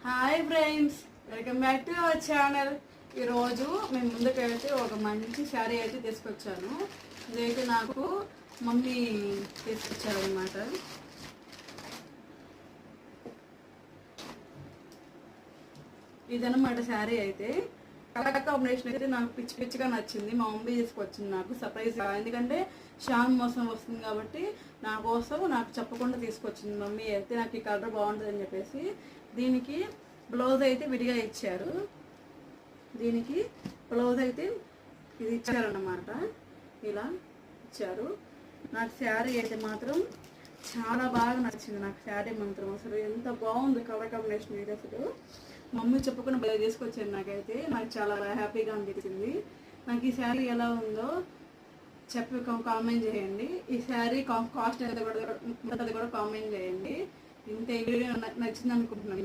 Hi friends, welcome back to our channel. ఈరోజు మేము ముందుకైతే ఒక మంచి శారీ అయితే తీసుకొచ్చాను. ఇదైతే నాకు మమ్మీ తీసుకొచ్చారనమాట. ఇదనమాట శారీ అయితే. కలర్ కాంబినేషన్ అయితే నాకు పిచ్చి పిచ్చిగా నచ్చింది. మా మమ్మీ తీసుకొచ్చింది నాకు సర్ప్రైజ్గా. ఎందుకంటే శ్యామ్ మోసం వస్తుంది కాబట్టి నా కోసం నాకు చెప్పకుండా తీసుకొచ్చింది మమ్మీ అయితే. నాకు ఈ కలర్ బాగుంటుంది అని చెప్పేసి దీనికి బ్లౌజ్ అయితే విడిగా ఇచ్చారు. దీనికి బ్లౌజ్ అయితే ఇది ఇచ్చారన్నమాట, ఇలా ఇచ్చారు. నాకు శారీ అయితే మాత్రం చాలా బాగా నచ్చింది. నాకు శారీ మాత్రం అసలు ఎంత బాగుంది కలర్ కాంబినేషన్ అయితే. అసలు మమ్మీ చెప్పకుండా బయట తీసుకొచ్చాను. నాకైతే నాకు చాలా హ్యాపీగా అనిపించింది. నాకు ఈ శారీ ఎలా ఉందో చెప్పి కామెంట్ చేయండి. ఈ శారీ కాస్ట్ ఎంత కూడా కామెంట్ చేయండి. ఇంత వీడియో నచ్చింది అనుకుంటున్నాను.